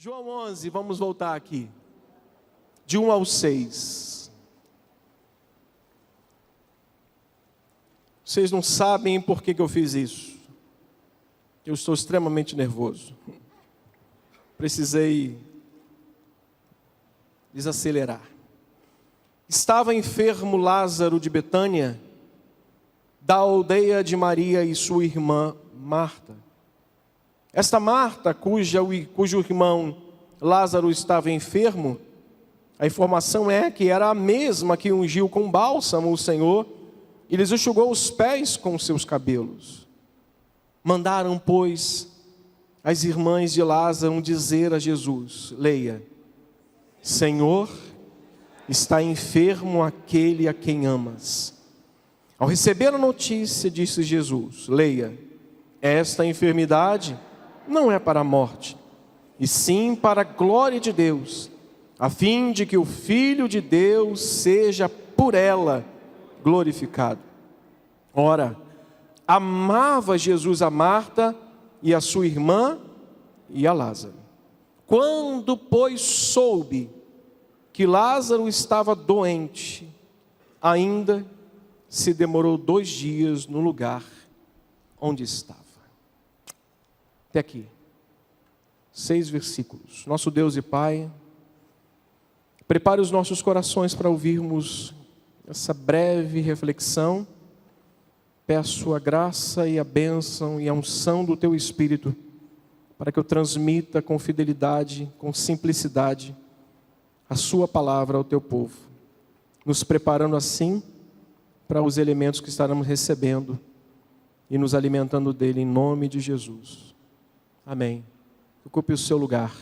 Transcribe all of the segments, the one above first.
João 11, vamos voltar aqui. De 1 ao 6. Vocês não sabem por que eu fiz isso. Eu estou extremamente nervoso. Precisei desacelerar. Estava enfermo Lázaro de Betânia, da aldeia de Maria e sua irmã Marta. Esta Marta, cujo irmão Lázaro estava enfermo, a informação é que era a mesma que ungiu com bálsamo o Senhor e lhes enxugou os pés com seus cabelos. Mandaram, pois, as irmãs de Lázaro dizer a Jesus, leia, Senhor, está enfermo aquele a quem amas. Ao receber a notícia, disse Jesus, leia, esta enfermidade não é para a morte, e sim para a glória de Deus, a fim de que o Filho de Deus seja por ela glorificado. Ora, amava Jesus a Marta e a sua irmã e a Lázaro. Quando, pois, soube que Lázaro estava doente, ainda se demorou 2 dias no lugar onde estava. Até aqui, 6 versículos. Nosso Deus e Pai, prepare os nossos corações para ouvirmos essa breve reflexão. Peço a graça e a bênção e a unção do Teu Espírito, para que eu transmita com fidelidade, com simplicidade, a Sua palavra ao Teu povo, nos preparando assim para os elementos que estaremos recebendo e nos alimentando dele em nome de Jesus. Amém. Ocupe o seu lugar.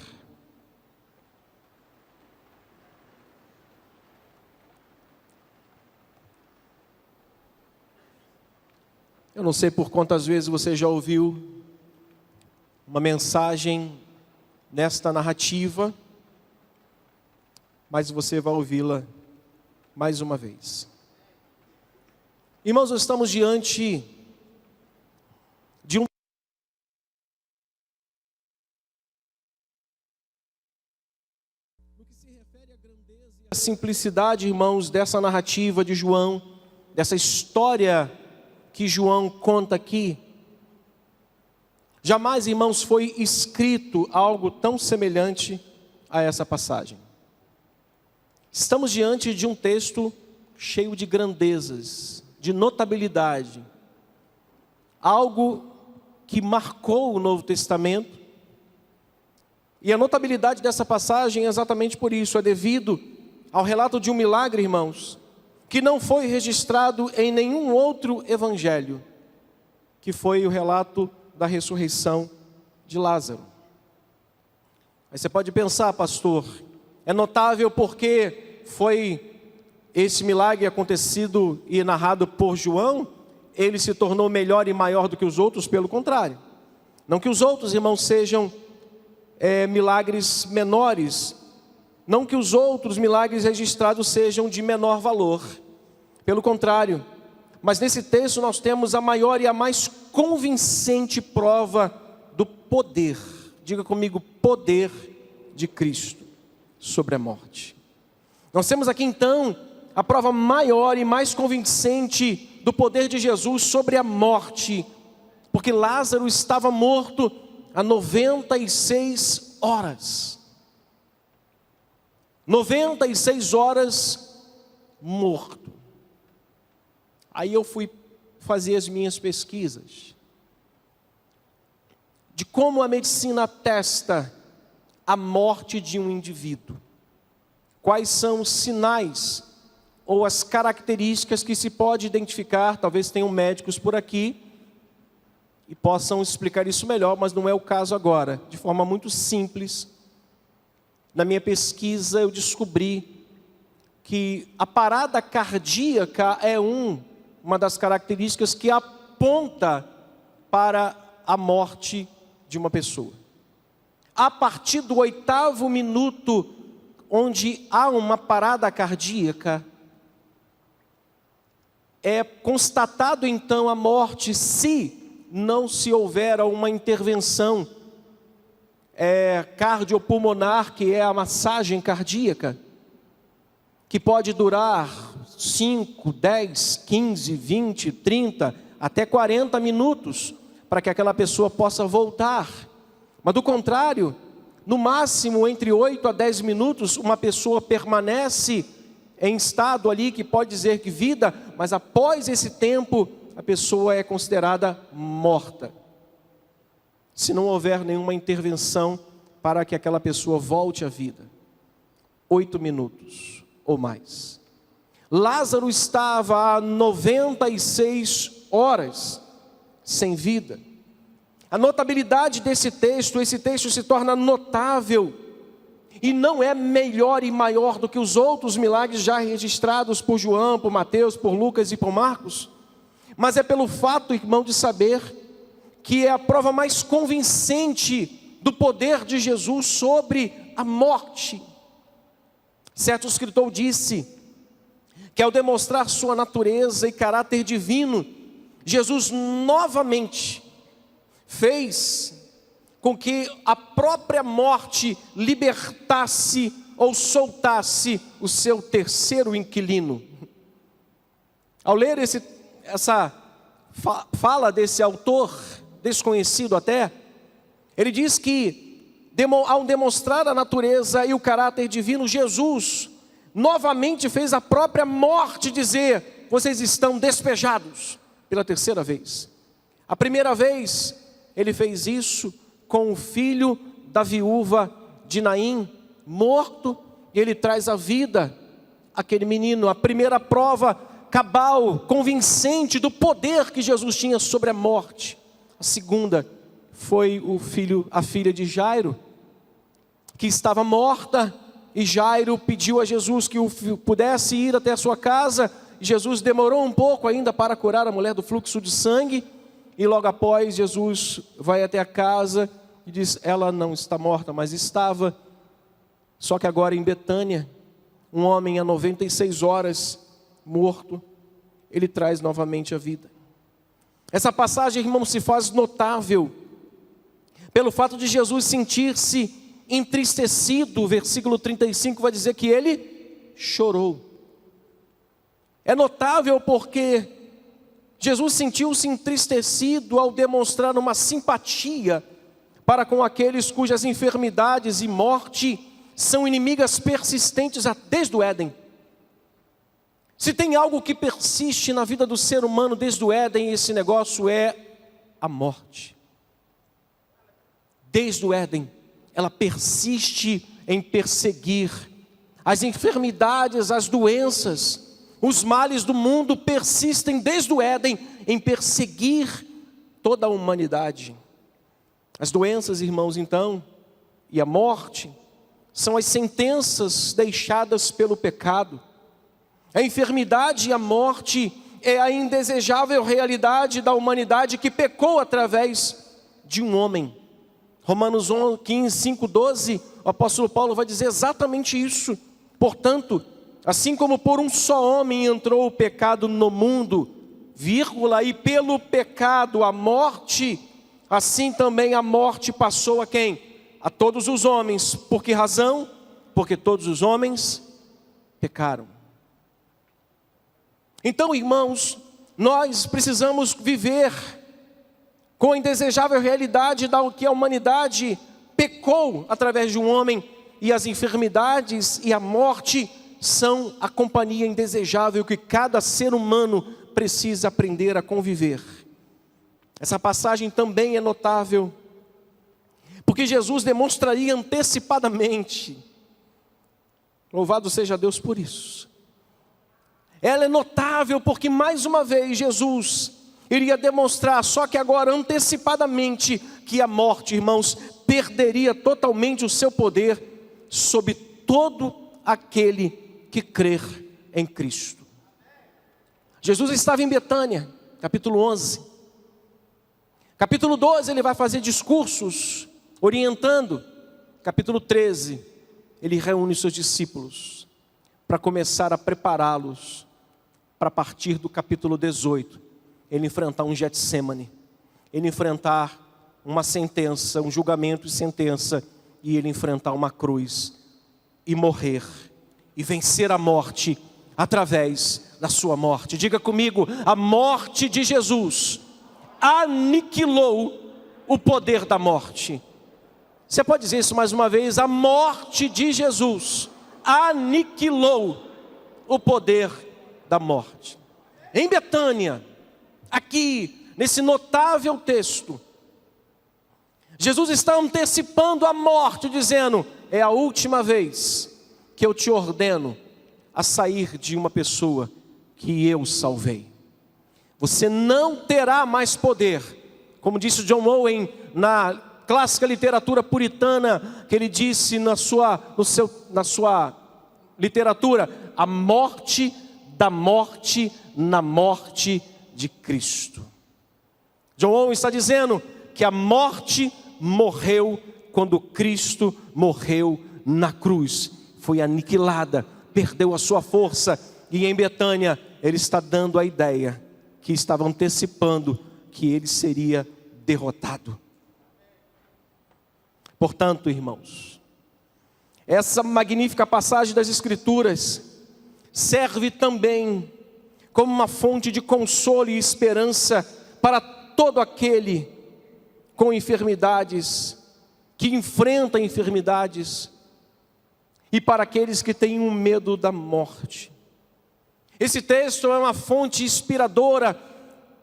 Eu não sei por quantas vezes você já ouviu uma mensagem nesta narrativa, mas você vai ouvi-la mais uma vez. Irmãos, nós estamos diante de um no que se refere à grandeza e à simplicidade, irmãos, dessa narrativa de João, dessa história que João conta aqui. Jamais, irmãos, foi escrito algo tão semelhante a essa passagem. Estamos diante de um texto cheio de grandezas, de notabilidade, algo que marcou o Novo Testamento, e a notabilidade dessa passagem é exatamente por isso, é devido ao relato de um milagre, irmãos, que não foi registrado em nenhum outro evangelho, que foi o relato da ressurreição de Lázaro. Aí você pode pensar, pastor, é notável porque foi esse milagre acontecido e narrado por João, ele se tornou melhor e maior do que os outros, pelo contrário. Não que os outros, irmãos, sejam milagres menores, não que os outros milagres registrados sejam de menor valor, pelo contrário. Mas nesse texto nós temos a maior e a mais convincente prova do poder, diga comigo, poder de Cristo sobre a morte. Nós temos aqui então a prova maior e mais convincente do poder de Jesus sobre a morte, porque Lázaro estava morto há 96 horas. 96 horas morto. Aí eu fui fazer as minhas pesquisas de como a medicina atesta a morte de um indivíduo. Quais são os sinais ou as características que se pode identificar, talvez tenham médicos por aqui, e possam explicar isso melhor, mas não é o caso agora. De forma muito simples, na minha pesquisa eu descobri que a parada cardíaca é uma das características que aponta para a morte de uma pessoa. A partir do 8º minuto, onde há uma parada cardíaca, é constatado então a morte se não se houver uma intervenção cardiopulmonar, que é a massagem cardíaca, que pode durar 5, 10, 15, 20, 30, até 40 minutos, para que aquela pessoa possa voltar. Mas do contrário, no máximo entre 8 a 10 minutos, uma pessoa permanece em estado ali que pode dizer que vida, mas após esse tempo, a pessoa é considerada morta, se não houver nenhuma intervenção para que aquela pessoa volte à vida. 8 minutos ou mais. Lázaro estava há 96 horas sem vida. A notabilidade desse texto, esse texto se torna notável, e não é melhor e maior do que os outros milagres já registrados por João, por Mateus, por Lucas e por Marcos, mas é pelo fato, irmão, de saber que é a prova mais convincente do poder de Jesus sobre a morte. Certo escritor disse que ao demonstrar sua natureza e caráter divino, Jesus novamente fez com que a própria morte libertasse ou soltasse o seu terceiro inquilino. Ao ler essa fala desse autor, desconhecido até, ele diz que ao demonstrar a natureza e o caráter divino, Jesus novamente fez a própria morte dizer: vocês estão despejados, pela terceira vez. A primeira vez ele fez isso com o filho da viúva de Naim, morto, e ele traz à vida aquele menino. A primeira prova cabal, convincente do poder que Jesus tinha sobre a morte. A segunda foi a filha de Jairo, que estava morta, e Jairo pediu a Jesus que pudesse ir até a sua casa. Jesus demorou um pouco ainda para curar a mulher do fluxo de sangue, e logo após Jesus vai até a casa e diz: ela não está morta, mas estava. Só que agora em Betânia, um homem há 96 horas morto, ele traz novamente a vida. Essa passagem, irmão, se faz notável pelo fato de Jesus sentir-se entristecido. O versículo 35 vai dizer que ele chorou. É notável porque Jesus sentiu-se entristecido ao demonstrar uma simpatia para com aqueles cujas enfermidades e morte são inimigas persistentes desde o Éden. Se tem algo que persiste na vida do ser humano desde o Éden, esse negócio é a morte. Desde o Éden, ela persiste em perseguir. As enfermidades, as doenças, os males do mundo persistem desde o Éden em perseguir toda a humanidade. As doenças, irmãos, então, e a morte, são as sentenças deixadas pelo pecado. A enfermidade e a morte é a indesejável realidade da humanidade que pecou através de um homem. Romanos 5:12, o apóstolo Paulo vai dizer exatamente isso. Portanto, assim como por um só homem entrou o pecado no mundo, e pelo pecado a morte, assim também a morte passou a quem? A todos os homens. Por que razão? Porque todos os homens pecaram. Então, irmãos, nós precisamos viver com a indesejável realidade da que a humanidade pecou através de um homem, e as enfermidades e a morte são a companhia indesejável que cada ser humano precisa aprender a conviver. Essa passagem também é notável, porque Jesus demonstraria antecipadamente, louvado seja Deus por isso. Ela é notável porque mais uma vez Jesus iria demonstrar, só que agora antecipadamente, que a morte, irmãos, perderia totalmente o seu poder sobre todo aquele que crer em Cristo. Jesus estava em Betânia, capítulo 11. Capítulo 12 ele vai fazer discursos orientando. Capítulo 13 ele reúne seus discípulos para começar a prepará-los para partir do capítulo 18 ele enfrentar um Getsêmani, ele enfrentar uma sentença, um julgamento e sentença, e ele enfrentar uma cruz e morrer e vencer a morte através da sua morte. Diga comigo: a morte de Jesus aniquilou o poder da morte. Você pode dizer isso mais uma vez? A morte de Jesus aniquilou o poder da morte. Em Betânia, aqui nesse notável texto, Jesus está antecipando a morte, dizendo: é a última vez que eu te ordeno a sair de uma pessoa que eu salvei. Você não terá mais poder. Como disse John Owen na clássica literatura puritana, que ele disse na sua literatura: a morte da morte na morte de Cristo. John Owen está dizendo que a morte morreu quando Cristo morreu na cruz. Foi aniquilada, perdeu a sua força. E em Betânia ele está dando a ideia que estava antecipando que ele seria derrotado. Portanto, irmãos, essa magnífica passagem das Escrituras serve também como uma fonte de consolo e esperança para todo aquele com enfermidades, que enfrenta enfermidades, e para aqueles que têm um medo da morte. Esse texto é uma fonte inspiradora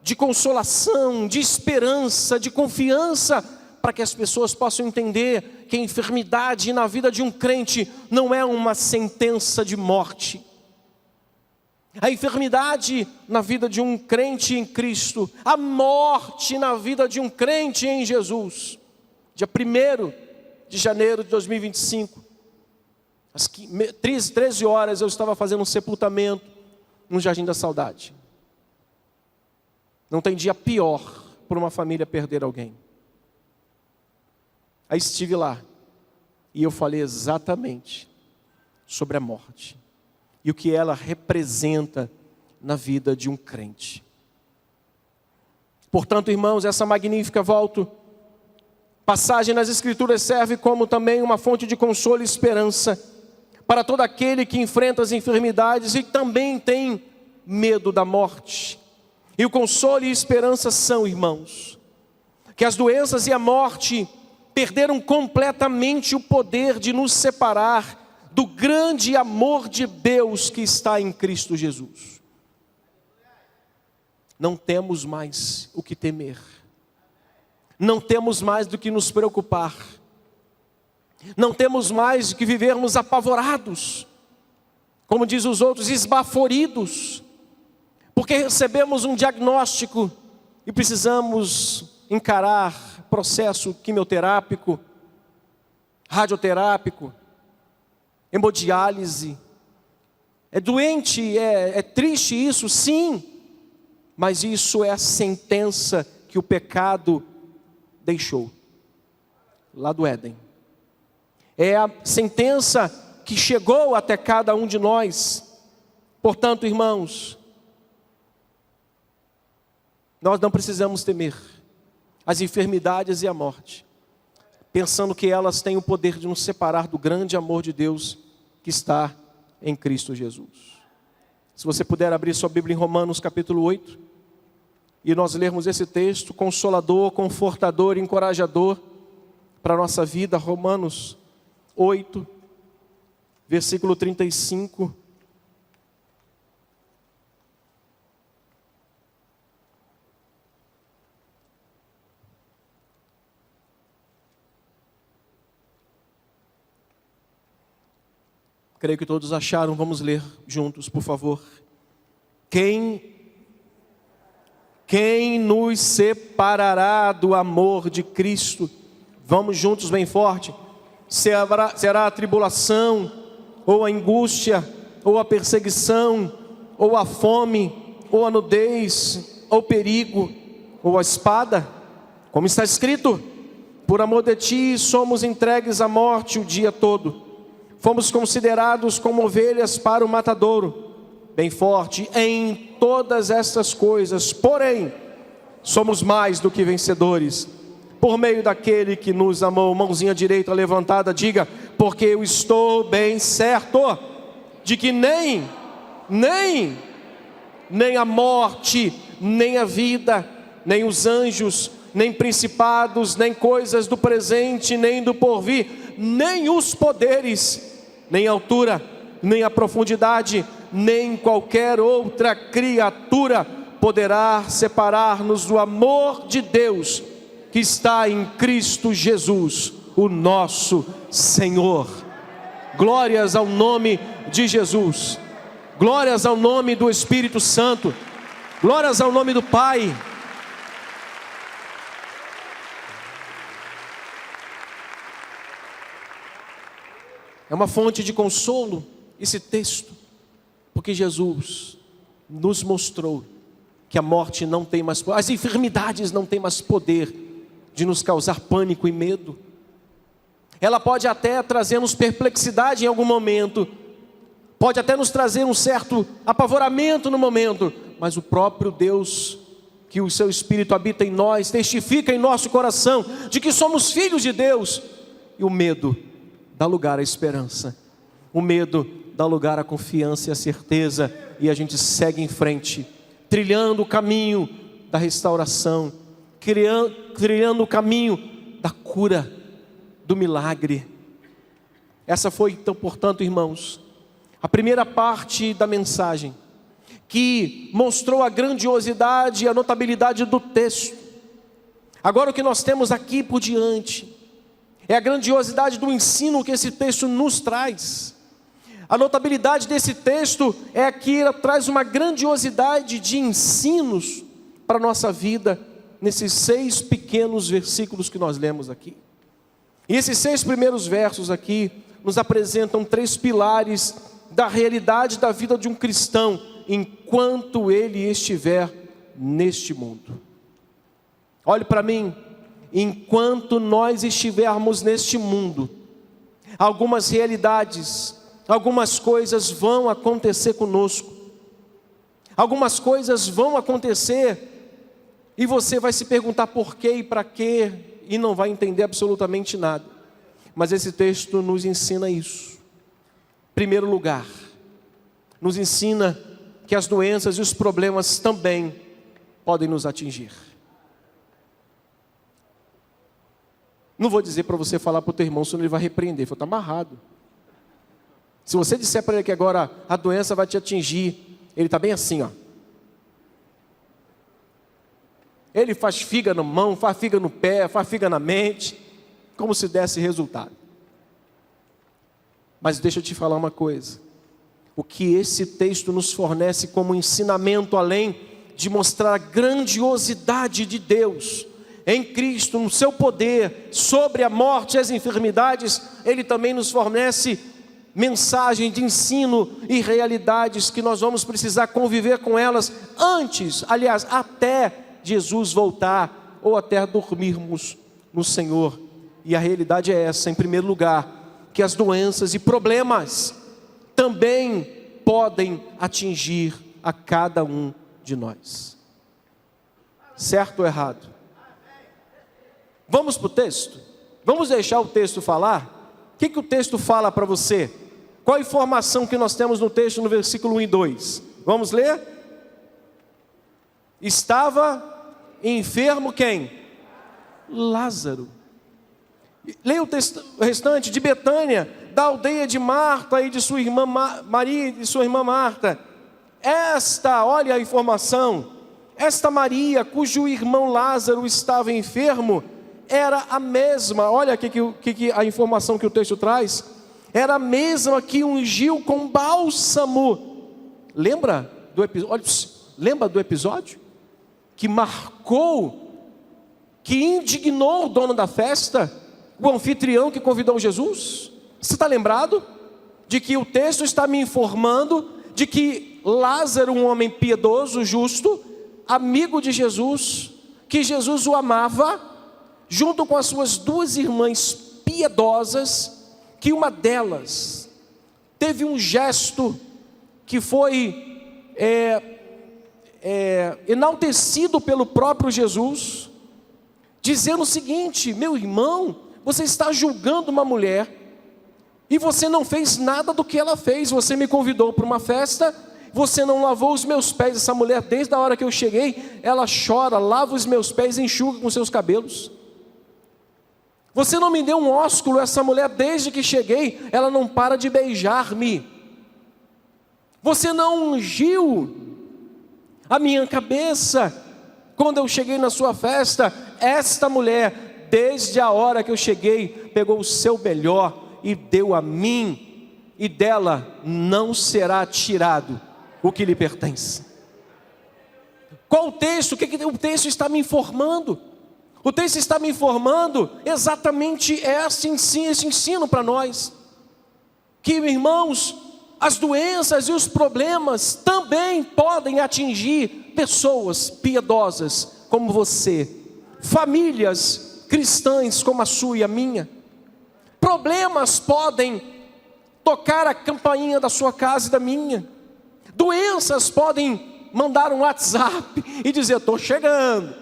de consolação, de esperança, de confiança, para que as pessoas possam entender que a enfermidade na vida de um crente não é uma sentença de morte. A enfermidade na vida de um crente em Cristo, a morte na vida de um crente em Jesus. Dia 1º de janeiro de 2025, às 13 horas eu estava fazendo um sepultamento no Jardim da Saudade. Não tem dia pior para uma família perder alguém. Aí estive lá e eu falei exatamente sobre a morte e o que ela representa na vida de um crente. Portanto, irmãos, essa magnífica passagem nas Escrituras serve como também uma fonte de consolo e esperança para todo aquele que enfrenta as enfermidades e também tem medo da morte. E o consolo e a esperança são, irmãos, que as doenças e a morte perderam completamente o poder de nos separar do grande amor de Deus que está em Cristo Jesus. Não temos mais o que temer. Não temos mais do que nos preocupar. Não temos mais do que vivermos apavorados. Como diz os outros, esbaforidos. Porque recebemos um diagnóstico e precisamos encarar processo quimioterápico, radioterápico, hemodiálise. É doente, é triste isso, sim, mas isso é a sentença que o pecado deixou lá do Éden. É a sentença que chegou até cada um de nós. Portanto, irmãos, nós não precisamos temer as enfermidades e a morte, pensando que elas têm o poder de nos separar do grande amor de Deus que está em Cristo Jesus. Se você puder abrir sua Bíblia em Romanos capítulo 8, e nós lermos esse texto consolador, confortador, encorajador para a nossa vida. Romanos 8, versículo 35. Creio que todos acharam, vamos ler juntos, por favor. Quem nos separará do amor de Cristo? Vamos juntos bem forte. Será a tribulação, ou a angústia, ou a perseguição, ou a fome, ou a nudez, ou perigo, ou a espada? Como está escrito: por amor de ti somos entregues à morte o dia todo. Fomos considerados como ovelhas para o matadouro. Bem forte, em todas estas coisas, porém, somos mais do que vencedores, por meio daquele que nos amou. Mãozinha direita levantada, diga: porque eu estou bem certo de que nem a morte, nem a vida, nem os anjos, nem principados, nem coisas do presente, nem do porvir, nem os poderes, nem a altura, nem a profundidade, nem qualquer outra criatura poderá separar-nos do amor de Deus que está em Cristo Jesus, o nosso Senhor. Glórias ao nome de Jesus, glórias ao nome do Espírito Santo, glórias ao nome do Pai. É uma fonte de consolo esse texto, porque Jesus nos mostrou que a morte não tem mais, as enfermidades não têm mais poder de nos causar pânico e medo. Ela pode até trazer-nos perplexidade em algum momento, pode até nos trazer um certo apavoramento no momento, mas o próprio Deus, que o seu Espírito habita em nós, testifica em nosso coração de que somos filhos de Deus. E o medo dá lugar à esperança, o medo dá lugar à confiança e à certeza, e a gente segue em frente, trilhando o caminho da restauração, trilhando o caminho da cura, do milagre. Essa foi então, portanto, irmãos, a primeira parte da mensagem, que mostrou a grandiosidade e a notabilidade do texto. Agora o que nós temos aqui por diante é a grandiosidade do ensino que esse texto nos traz. A notabilidade desse texto é que ela traz uma grandiosidade de ensinos para a nossa vida, nesses 6 pequenos versículos que nós lemos aqui. E esses 6 primeiros versos aqui nos apresentam 3 pilares da realidade da vida de um cristão, enquanto ele estiver neste mundo. Olhe para mim, enquanto nós estivermos neste mundo, algumas realidades, algumas coisas vão acontecer conosco, algumas coisas vão acontecer, e você vai se perguntar por quê e para quê, e não vai entender absolutamente nada. Mas esse texto nos ensina isso. Em primeiro lugar, nos ensina que as doenças e os problemas também podem nos atingir. Não vou dizer para você falar para o teu irmão, senão ele vai repreender. Ele está amarrado. Se você disser para ele que agora a doença vai te atingir, ele está bem assim, ó. Ele faz figa na mão, faz figa no pé, faz figa na mente, como se desse resultado. Mas deixa eu te falar uma coisa. O que esse texto nos fornece como ensinamento, além de mostrar a grandiosidade de Deus em Cristo, no seu poder sobre a morte e as enfermidades, ele também nos fornece mensagem de ensino e realidades que nós vamos precisar conviver com elas antes, aliás, até Jesus voltar, ou até dormirmos no Senhor. E a realidade é essa, em primeiro lugar, que as doenças e problemas também podem atingir a cada um de nós. Certo ou errado? Vamos para o texto? Vamos deixar o texto falar? O que o texto fala para você? Qual a informação que nós temos no texto no versículo 1 e 2? Vamos ler? Estava enfermo quem? Lázaro. Leia o texto restante. De Betânia, da aldeia de Marta e de sua irmã Maria e de sua irmã Marta. Olha a informação, esta Maria, cujo irmão Lázaro estava enfermo, era a mesma, olha que a informação que o texto traz, era a mesma que ungiu com bálsamo. Lembra do episódio? Que marcou, que indignou o dono da festa, o anfitrião que convidou Jesus. Você está lembrado de que o texto está me informando de que Lázaro, um homem piedoso, justo, amigo de Jesus, que Jesus o amava, junto com as suas 2 irmãs piedosas, que uma delas teve um gesto que foi enaltecido pelo próprio Jesus, dizendo o seguinte: meu irmão, você está julgando uma mulher e você não fez nada do que ela fez. Você me convidou para uma festa, você não lavou os meus pés. Essa mulher, desde a hora que eu cheguei, ela chora, lava os meus pés e enxuga com seus cabelos. Você não me deu um ósculo. Essa mulher, desde que cheguei, ela não para de beijar-me. Você não ungiu a minha cabeça quando eu cheguei na sua festa. Esta mulher, desde a hora que eu cheguei, pegou o seu melhor e deu a mim, e dela não será tirado o que lhe pertence. Qual o texto? O que o texto está me informando? O texto está me informando exatamente esse ensino para nós. Que, irmãos, as doenças e os problemas também podem atingir pessoas piedosas como você, famílias cristãs como a sua e a minha. Problemas podem tocar a campainha da sua casa e da minha. Doenças podem mandar um WhatsApp e dizer: estou chegando.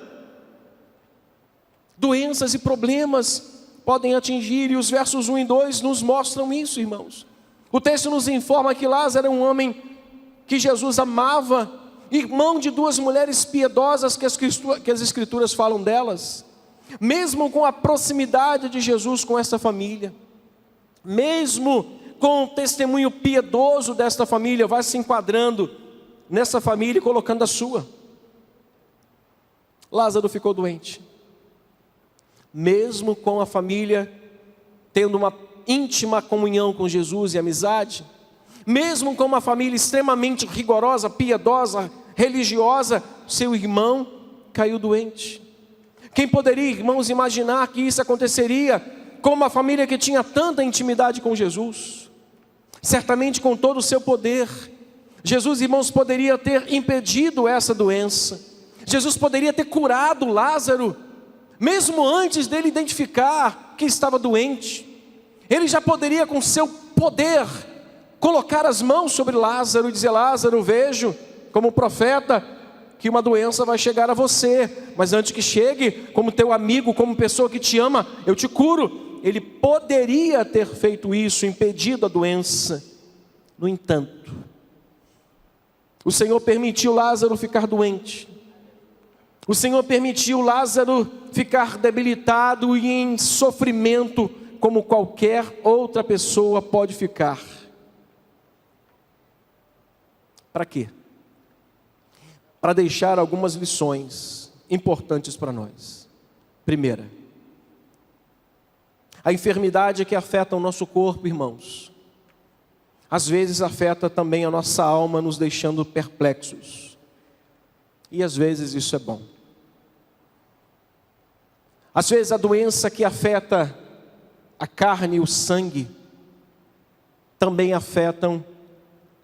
Doenças e problemas podem atingir, e os versos 1 e 2 nos mostram isso, irmãos. O texto nos informa que Lázaro é um homem que Jesus amava, irmão de duas mulheres piedosas que as Escrituras falam delas. Mesmo com a proximidade de Jesus com essa família, mesmo com o testemunho piedoso desta família, vai se enquadrando nessa família e colocando a sua. Lázaro ficou doente. Mesmo com a família tendo uma íntima comunhão com Jesus e amizade, mesmo com uma família extremamente rigorosa, piedosa, religiosa, seu irmão caiu doente. Quem poderia, irmãos, imaginar que isso aconteceria com uma família que tinha tanta intimidade com Jesus? Certamente com todo o seu poder, Jesus, irmãos, poderia ter impedido essa doença. Jesus poderia ter curado Lázaro, mesmo antes dele identificar que estava doente. Ele já poderia, com seu poder, colocar as mãos sobre Lázaro e dizer: Lázaro, vejo como profeta que uma doença vai chegar a você, mas antes que chegue, como teu amigo, como pessoa que te ama, eu te curo. Ele poderia ter feito isso, impedido a doença. No entanto, o Senhor permitiu Lázaro ficar doente. O Senhor permitiu Lázaro ficar debilitado e em sofrimento, como qualquer outra pessoa pode ficar. Para quê? Para deixar algumas lições importantes para nós. Primeira, a enfermidade que afeta o nosso corpo, irmãos, às vezes afeta também a nossa alma, nos deixando perplexos. E às vezes isso é bom. Às vezes a doença que afeta a carne e o sangue também afetam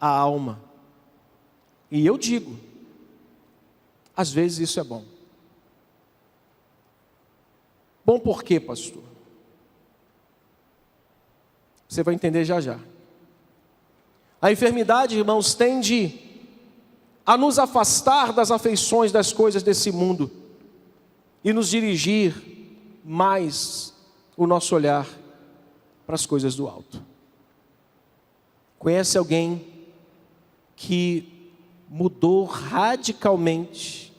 a alma. E eu digo, às vezes isso é bom. Bom por quê, pastor? Você vai entender já já. A enfermidade, irmãos, tende a nos afastar das afeições das coisas desse mundo e nos dirigir mais o nosso olhar para as coisas do alto. Conhece alguém que mudou radicalmente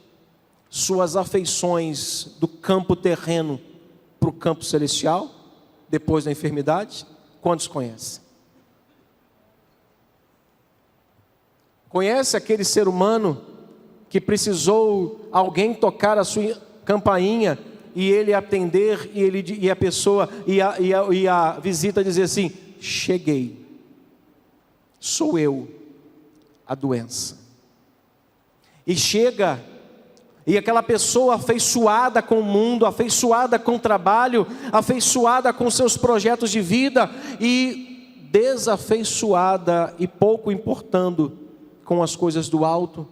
suas afeições do campo terreno para o campo celestial, depois da enfermidade? Quantos conhecem? Conhece aquele ser humano que precisou alguém tocar a sua campainha e ele atender e a pessoa e a visita dizer assim: cheguei, sou eu, a doença. E chega, e aquela pessoa afeiçoada com o mundo, afeiçoada com o trabalho, afeiçoada com seus projetos de vida e desafeiçoada e pouco importando com as coisas do alto,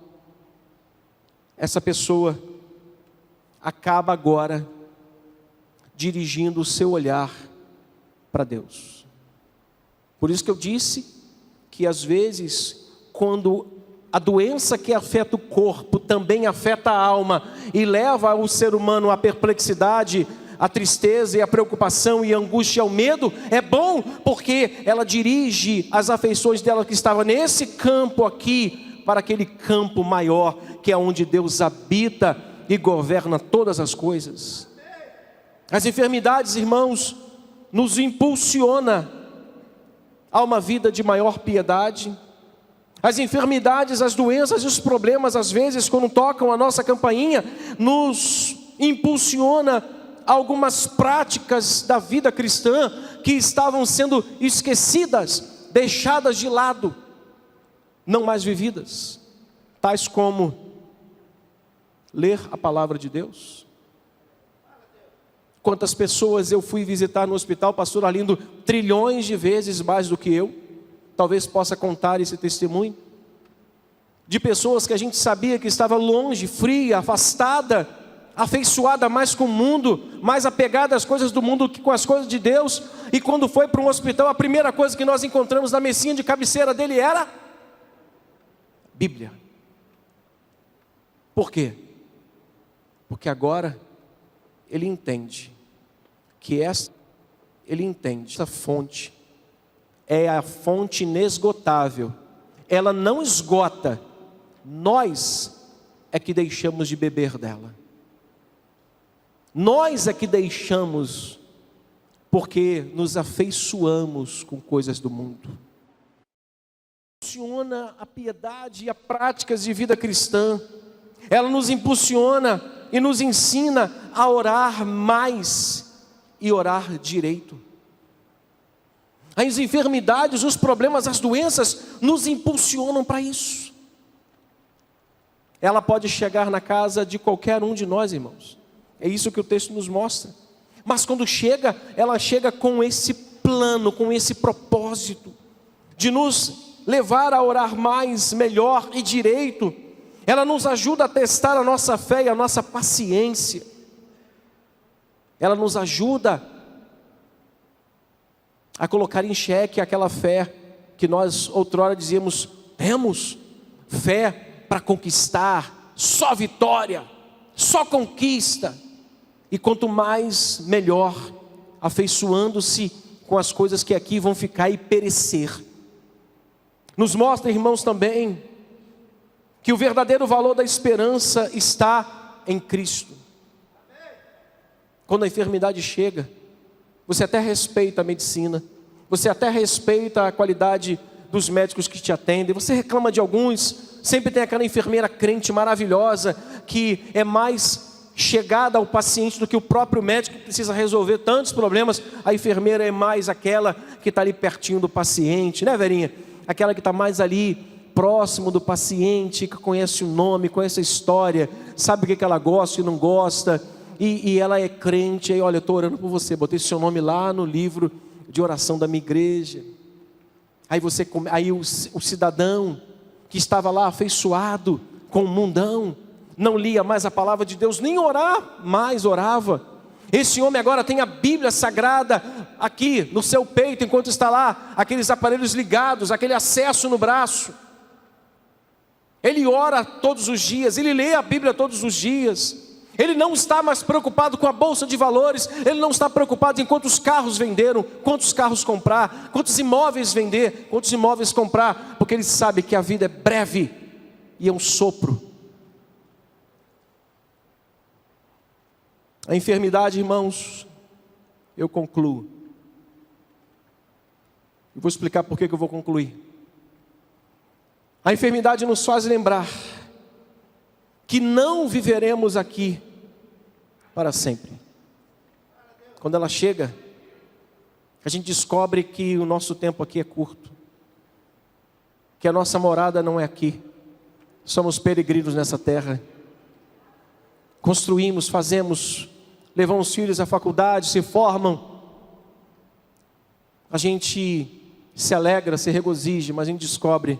essa pessoa acaba agora dirigindo o seu olhar para Deus. Por isso que eu disse que às vezes, quando a doença que afeta o corpo também afeta a alma e leva o ser humano à perplexidade, à tristeza e à preocupação e à angústia e ao medo, é bom porque ela dirige as afeições dela que estava nesse campo aqui para aquele campo maior, que é onde Deus habita e governa todas as coisas. As enfermidades, irmãos, nos impulsiona a uma vida de maior piedade. As enfermidades, as doenças e os problemas, às vezes, quando tocam a nossa campainha, nos impulsiona a algumas práticas da vida cristã que estavam sendo esquecidas, deixadas de lado, não mais vividas, tais como ler a palavra de Deus. Quantas pessoas eu fui visitar no hospital, pastor Arlindo, trilhões de vezes mais do que eu, talvez possa contar esse testemunho, de pessoas que a gente sabia que estava longe, fria, afastada, afeiçoada mais com o mundo, mais apegada às coisas do mundo que com as coisas de Deus, e quando foi para um hospital, a primeira coisa que nós encontramos na mesinha de cabeceira dele era Bíblia. Por quê? Porque agora ele entende que essa fonte é a fonte inesgotável. Ela não esgota. Nós é que deixamos de beber dela. Nós é que deixamos porque nos afeiçoamos com coisas do mundo. Funciona a piedade e as práticas de vida cristã. Ela nos impulsiona e nos ensina a orar mais e orar direito. As enfermidades, os problemas, as doenças nos impulsionam para isso. Ela pode chegar na casa de qualquer um de nós, irmãos. É isso que o texto nos mostra. Mas quando chega, ela chega com esse plano, com esse propósito de nos levar a orar mais, melhor e direito. Ela nos ajuda a testar a nossa fé e a nossa paciência. Ela nos ajuda a colocar em xeque aquela fé que nós outrora dizíamos, temos fé para conquistar, só vitória, só conquista. E quanto mais, melhor, afeiçoando-se com as coisas que aqui vão ficar e perecer. Nos mostra, irmãos, também que o verdadeiro valor da esperança está em Cristo. Quando a enfermidade chega, você até respeita a medicina, você até respeita a qualidade dos médicos que te atendem, você reclama de alguns, sempre tem aquela enfermeira crente maravilhosa, que é mais chegada ao paciente do que o próprio médico, que precisa resolver tantos problemas. A enfermeira é mais aquela que está ali pertinho do paciente, né, Verinha? Aquela que está mais ali, próximo do paciente, que conhece o nome, conhece a história, sabe o que ela gosta e não gosta, e ela é crente. Aí, olha, eu estou orando por você, botei seu nome lá no livro de oração da minha igreja. Aí o cidadão que estava lá afeiçoado com o mundão, não lia mais a palavra de Deus, nem orar mais orava. Esse homem agora tem a Bíblia Sagrada aqui no seu peito, enquanto está lá, aqueles aparelhos ligados, aquele acesso no braço. Ele ora todos os dias, ele lê a Bíblia todos os dias. Ele não está mais preocupado com a bolsa de valores, ele não está preocupado em quantos carros venderam, quantos carros comprar, quantos imóveis vender, quantos imóveis comprar, porque ele sabe que a vida é breve e é um sopro. A enfermidade, irmãos, eu concluo. Eu vou explicar por que eu vou concluir. A enfermidade nos faz lembrar que não viveremos aqui para sempre. Quando ela chega, a gente descobre que o nosso tempo aqui é curto, que a nossa morada não é aqui, somos peregrinos nessa terra. Construímos, fazemos, levamos os filhos à faculdade, se formam, a gente se alegra, se regozija, mas a gente descobre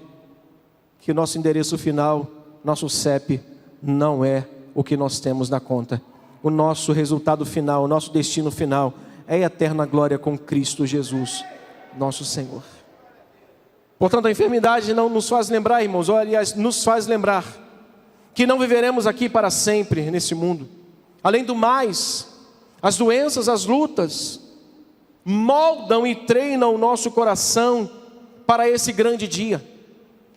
que o nosso endereço final, nosso CEP, não é o que nós temos na conta. O nosso resultado final, o nosso destino final é a eterna glória com Cristo Jesus, nosso Senhor. Portanto, a enfermidade não nos faz lembrar, irmãos, ou aliás, nos faz lembrar que não viveremos aqui para sempre nesse mundo. Além do mais, as doenças, as lutas, moldam e treinam o nosso coração para esse grande dia.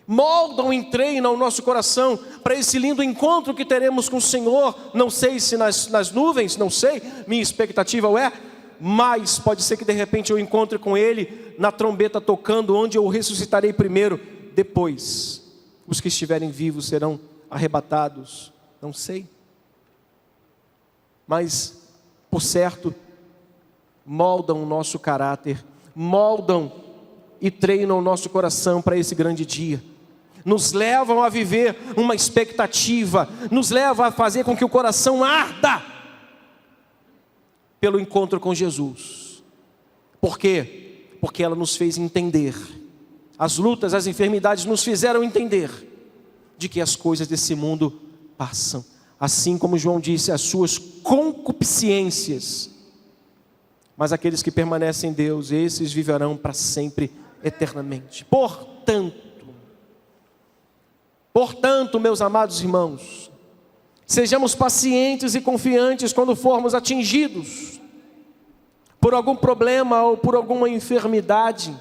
Moldam e treinam o nosso coração para esse lindo encontro que teremos com o Senhor. Não sei se nas nuvens, não sei, minha expectativa é, mas pode ser que de repente eu encontre com Ele na trombeta tocando, onde eu ressuscitarei primeiro. Depois, os que estiverem vivos serão arrebatados, não sei. Mas, por certo, moldam o nosso caráter, moldam e treinam o nosso coração para esse grande dia. Nos levam a viver uma expectativa, nos levam a fazer com que o coração arda pelo encontro com Jesus. Por quê? Porque ela nos fez entender. As lutas, as enfermidades nos fizeram entender de que as coisas desse mundo passam. Assim como João disse, as suas concupiscências. Mas aqueles que permanecem em Deus, esses viverão para sempre, eternamente. Portanto, meus amados irmãos, sejamos pacientes e confiantes quando formos atingidos por algum problema ou por alguma enfermidade.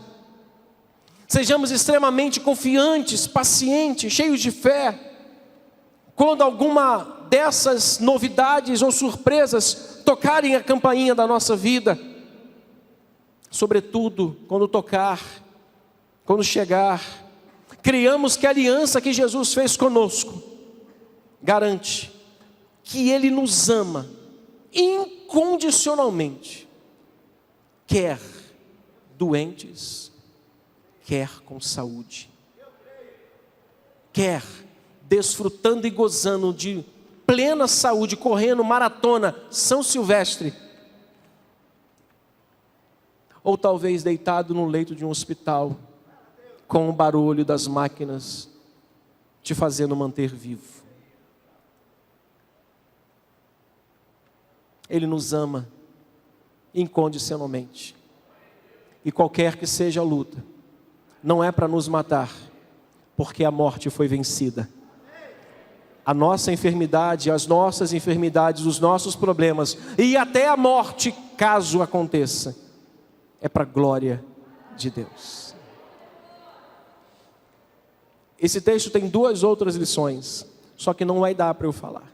Sejamos extremamente confiantes, pacientes, cheios de fé, quando alguma dessas novidades ou surpresas tocarem a campainha da nossa vida. Sobretudo, quando tocar, quando chegar, criamos que a aliança que Jesus fez conosco garante que Ele nos ama incondicionalmente, quer doentes, quer com saúde, quer desfrutando e gozando de plena saúde, correndo maratona São Silvestre, ou talvez deitado no leito de um hospital, com o barulho das máquinas te fazendo manter vivo. Ele nos ama incondicionalmente. E qualquer que seja a luta, não é para nos matar, porque a morte foi vencida. A nossa enfermidade, as nossas enfermidades, os nossos problemas, e até a morte, caso aconteça, é para a glória de Deus. Esse texto tem duas outras lições, só que não vai dar para eu falar.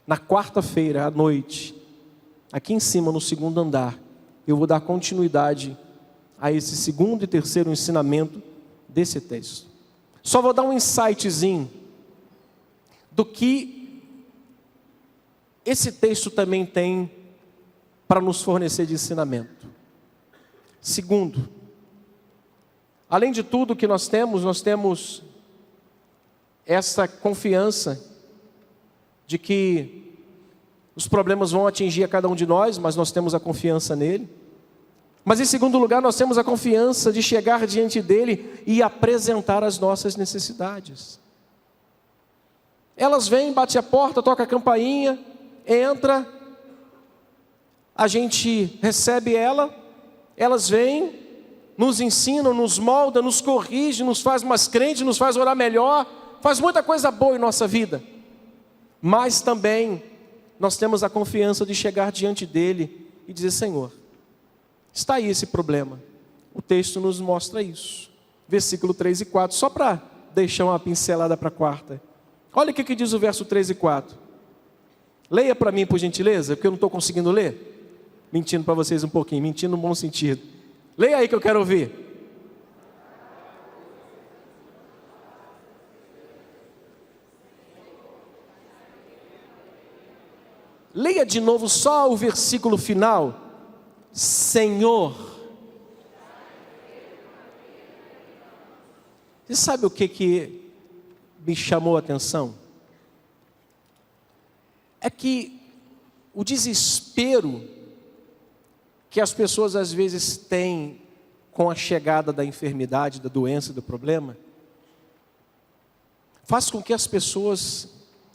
Na quarta-feira à noite, aqui em cima no segundo andar, eu vou dar continuidade a esse segundo e terceiro ensinamento desse texto. Só vou dar um insightzinho do que esse texto também tem para nos fornecer de ensinamento. Segundo, além de tudo que nós temos essa confiança de que os problemas vão atingir a cada um de nós, mas nós temos a confiança nele. Mas em segundo lugar, nós temos a confiança de chegar diante dele e apresentar as nossas necessidades. Elas vêm, bate a porta, toca a campainha, entra, a gente recebe elas vêm, nos ensinam, nos moldam, nos corrigem, nos faz mais crentes, nos faz orar melhor, faz muita coisa boa em nossa vida. Mas também nós temos a confiança de chegar diante dele e dizer: Senhor, está aí esse problema. O texto nos mostra isso. Versículo 3 e 4, só para deixar uma pincelada para a quarta. Olha o que diz o verso 3 e 4. Leia para mim, por gentileza, porque eu não estou conseguindo ler. Mentindo para vocês um pouquinho, mentindo no bom sentido. Leia aí que eu quero ouvir. Leia de novo só o versículo final. Senhor. Você sabe o que me chamou a atenção? É que o desespero que as pessoas às vezes têm com a chegada da enfermidade, da doença, do problema, faz com que as pessoas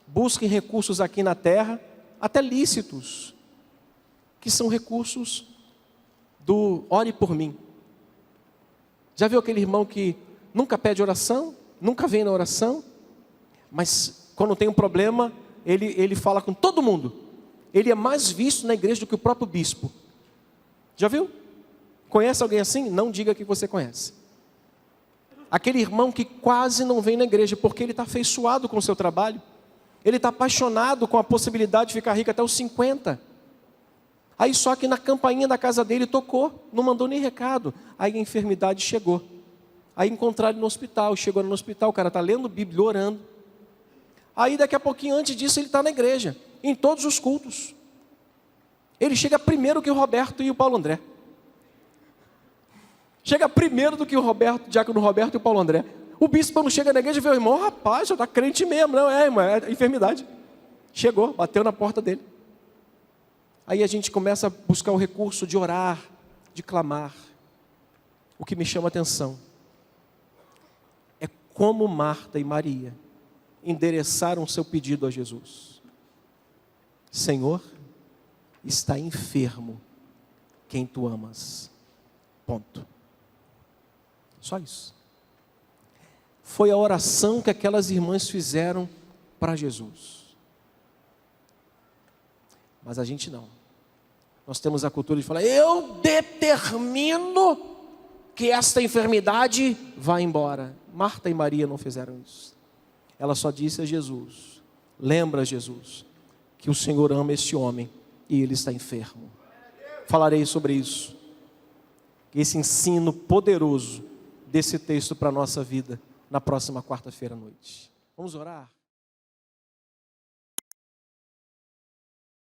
busquem recursos aqui na terra, até lícitos, que são recursos do ore por mim. Já viu aquele irmão que nunca pede oração, nunca vem na oração, mas quando tem um problema, ele fala com todo mundo. Ele é mais visto na igreja do que o próprio bispo. Já viu? Conhece alguém assim? Não diga que você conhece. Aquele irmão que quase não vem na igreja, porque ele está afeiçoado com o seu trabalho. Ele está apaixonado com a possibilidade de ficar rico até os 50. Aí só que na campainha da casa dele tocou, não mandou nem recado. Aí a enfermidade chegou. Aí encontraram ele no hospital, chegou no hospital, o cara está lendo Bíblia, orando. Aí daqui a pouquinho, antes disso, ele está na igreja, em todos os cultos. Ele chega primeiro que o Roberto e o Paulo André. Chega primeiro do que o Roberto, Diácono Roberto e o Paulo André. O bispo, quando chega na igreja, vê o irmão, rapaz, já está crente mesmo. Não, irmão, é enfermidade. Chegou, bateu na porta dele. Aí a gente começa a buscar o recurso de orar, de clamar. O que me chama a atenção é como Marta e Maria endereçaram seu pedido a Jesus. Senhor, está enfermo quem tu amas. Ponto. Só isso. Foi a oração que aquelas irmãs fizeram para Jesus. Mas a gente não. Nós temos a cultura de falar, eu determino que esta enfermidade vá embora. Marta e Maria não fizeram isso. Ela só disse a Jesus, lembra Jesus, que o Senhor ama este homem e ele está enfermo. Falarei sobre isso. Esse ensino poderoso desse texto para a nossa vida na próxima quarta-feira à noite. Vamos orar?